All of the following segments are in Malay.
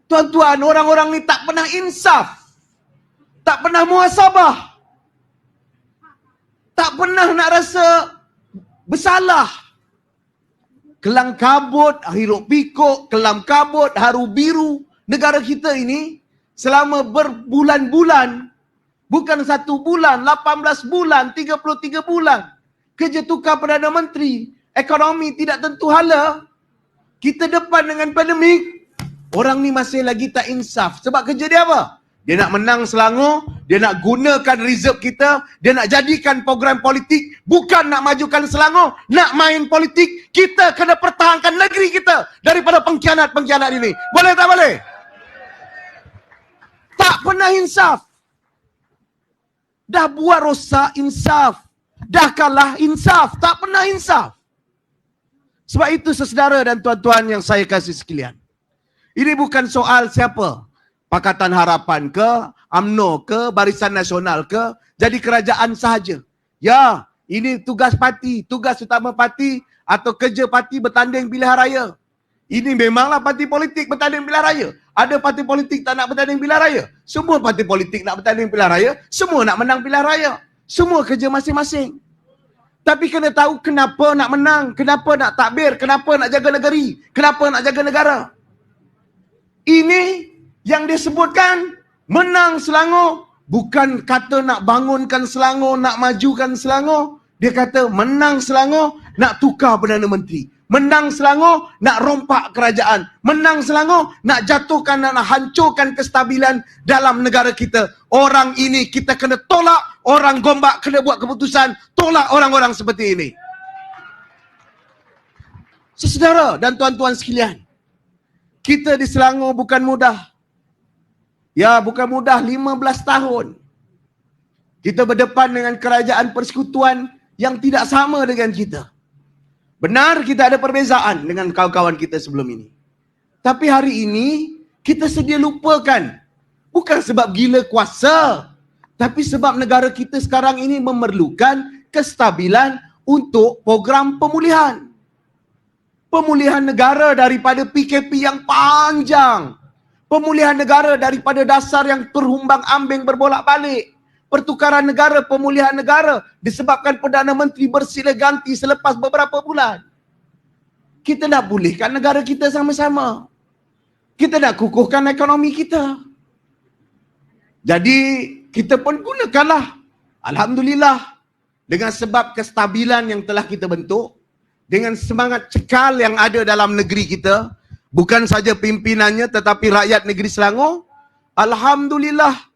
Tuan-tuan, orang-orang ni tak pernah insaf. Tak pernah muhasabah. Tak pernah nak rasa bersalah. Kelang kabut, hiruk pikuk, kelam kabut, haru biru. Negara kita ini selama berbulan-bulan, bukan 1 bulan, 18 bulan, 33 bulan. Kerja tukar Perdana Menteri, ekonomi tidak tentu hala. Kita depan dengan pandemik. Orang ni masih lagi tak insaf. Sebab kerja dia apa? Dia nak menang Selangor, dia nak gunakan reserve kita, dia nak jadikan program politik, bukan nak majukan Selangor, nak main politik. Kita kena pertahankan negeri kita daripada pengkhianat-pengkhianat ini. Boleh tak boleh? Tak pernah insaf. Dah buat rosak insaf. Dah kalah insaf. Tak pernah insaf. Sebab itu saudara dan tuan-tuan yang saya kasih sekalian. Ini bukan soal siapa. Pakatan Harapan ke, UMNO ke, Barisan Nasional ke, jadi kerajaan sahaja. Ya, ini tugas parti, tugas utama parti atau kerja parti bertanding pilihan raya. Ini memanglah parti politik bertanding pilihan raya. Ada parti politik tak nak bertanding pilihan raya? Semua parti politik nak bertanding pilihan raya, semua nak menang pilihan raya. Semua kerja masing-masing. Tapi kena tahu kenapa nak menang, kenapa nak takbir, kenapa nak jaga negeri, kenapa nak jaga negara. Ini yang disebutkan menang Selangor, bukan kata nak bangunkan Selangor, nak majukan Selangor. Dia kata menang Selangor, nak tukar Perdana Menteri. Menang Selangor, nak rompak kerajaan. Menang Selangor, nak jatuhkan, nak hancurkan kestabilan dalam negara kita. Orang ini kita kena tolak. Orang Gombak kena buat keputusan. Tolak orang-orang seperti ini. Saudara dan tuan-tuan sekalian, kita di Selangor bukan mudah. Ya, bukan mudah, 15 tahun. Kita berdepan dengan kerajaan persekutuan yang tidak sama dengan kita. Benar, kita ada perbezaan dengan kawan-kawan kita sebelum ini. Tapi hari ini, kita sedia lupakan. Bukan sebab gila kuasa, tapi sebab negara kita sekarang ini memerlukan kestabilan untuk program pemulihan. Pemulihan negara daripada PKP yang panjang. Pemulihan negara daripada dasar yang terhumbang-ambing berbolak-balik. Pertukaran negara, pemulihan negara disebabkan Perdana Menteri bersila ganti selepas beberapa bulan. Kita nak pulihkan negara kita sama-sama. Kita nak kukuhkan ekonomi kita. Jadi kita pun gunakanlah. Alhamdulillah. Dengan sebab kestabilan yang telah kita bentuk. Dengan semangat cekal yang ada dalam negeri kita. Bukan saja pimpinannya tetapi rakyat negeri Selangor. Alhamdulillah.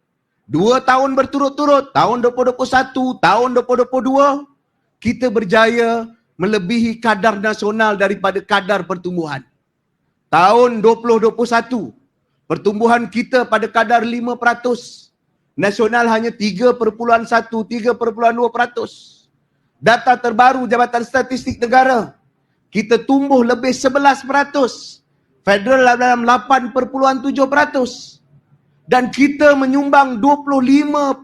2 tahun berturut-turut, tahun 2021, tahun 2022, kita berjaya melebihi kadar nasional daripada kadar pertumbuhan. Tahun 2021, pertumbuhan kita pada kadar 5%. Nasional hanya 3.1, 3.2%. Data terbaru Jabatan Statistik Negara, kita tumbuh lebih 11%. Federal dalam 8.7%. Dan kita menyumbang 25.5%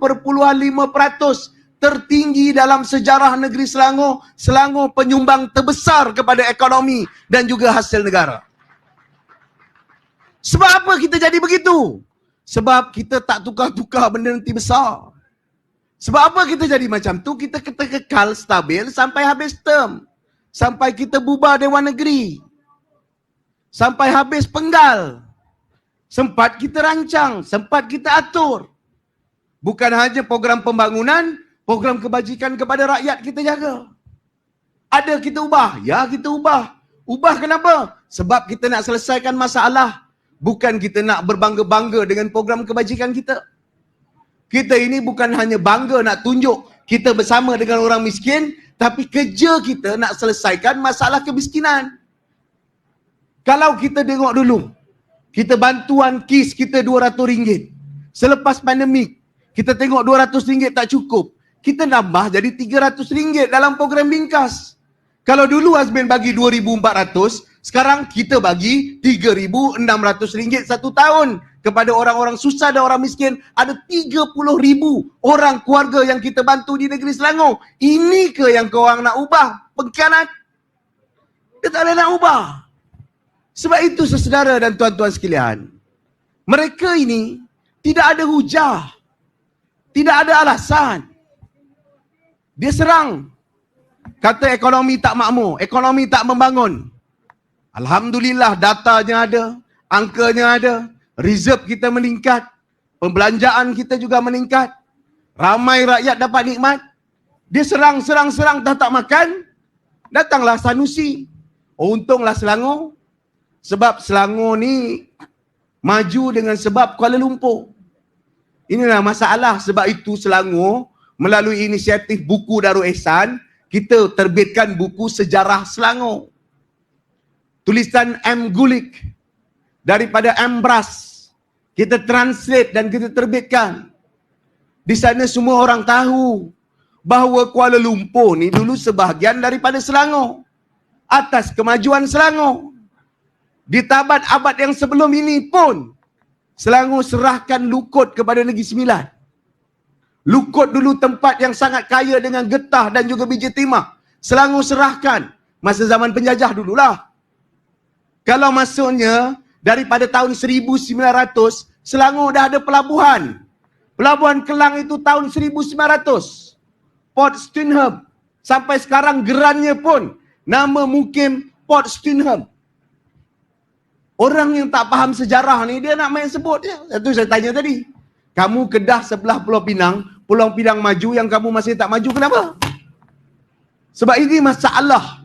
tertinggi dalam sejarah negeri Selangor. Selangor penyumbang terbesar kepada ekonomi dan juga hasil negara. Sebab apa kita jadi begitu? Sebab kita tak tukar-tukar benda nanti besar. Sebab apa kita jadi macam tu? Kita kekal stabil sampai habis term. Sampai kita bubar Dewan Negeri. Sampai habis penggal. Sempat kita rancang, sempat kita atur. Bukan hanya program pembangunan, program kebajikan kepada rakyat kita jaga. Ada kita ubah? Ya, kita ubah. Ubah kenapa? Sebab kita nak selesaikan masalah. Bukan kita nak berbangga-bangga dengan program kebajikan kita. Kita ini bukan hanya bangga nak tunjuk kita bersama dengan orang miskin, tapi kerja kita nak selesaikan masalah kemiskinan. Kalau kita tengok dulu, kita bantuan KIS kita RM200. Selepas pandemik, kita tengok RM200 tak cukup. Kita nambah jadi RM300 dalam program bingkas. Kalau dulu Azmin bagi RM2,400, sekarang kita bagi RM3,600 satu tahun. Kepada orang-orang susah dan orang miskin, ada 30,000 orang keluarga yang kita bantu di negeri Selangor. Ini ke yang korang nak ubah? Pengkhianat? Kita tak boleh nak ubah. Sebab itu saudara dan tuan-tuan sekalian, Mereka ini tidak ada hujah. Tidak ada alasan. Dia serang. Kata ekonomi tak makmur, ekonomi tak membangun. Alhamdulillah datanya ada, angkanya ada, reserve kita meningkat, pembelanjaan kita juga meningkat. Ramai rakyat dapat nikmat. Dia serang, tak makan. Datanglah Sanusi. Oh, untunglah Selangor. Sebab Selangor ni maju dengan sebab Kuala Lumpur. Inilah masalah. Sebab itu Selangor melalui inisiatif buku Darul Ihsan, kita terbitkan buku Sejarah Selangor. Tulisan M. Gulik daripada M. Bras. Kita translate dan kita terbitkan. Di sana semua orang tahu bahawa Kuala Lumpur ni dulu sebahagian daripada Selangor. Atas kemajuan Selangor. Di tabat abad yang sebelum ini pun, Selangor serahkan Lukut kepada Negeri Sembilan. Lukut dulu tempat yang sangat kaya dengan getah dan juga biji timah. Selangor serahkan. Masa zaman penjajah dululah. Kalau maksudnya, daripada tahun 1900, Selangor dah ada pelabuhan. Pelabuhan Kelang itu tahun 1900. Port Stingham. Sampai sekarang gerannya pun nama mukim Port Stingham. Orang yang tak faham sejarah ni, dia nak main sebut je. Itu saya tanya tadi. Kamu Kedah sebelah Pulau Pinang maju, yang kamu masih tak maju, kenapa? Sebab ini masalah.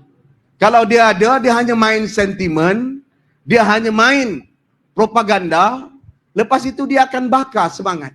Kalau dia ada, dia hanya main sentimen, dia hanya main propaganda, lepas itu dia akan bakar semangat.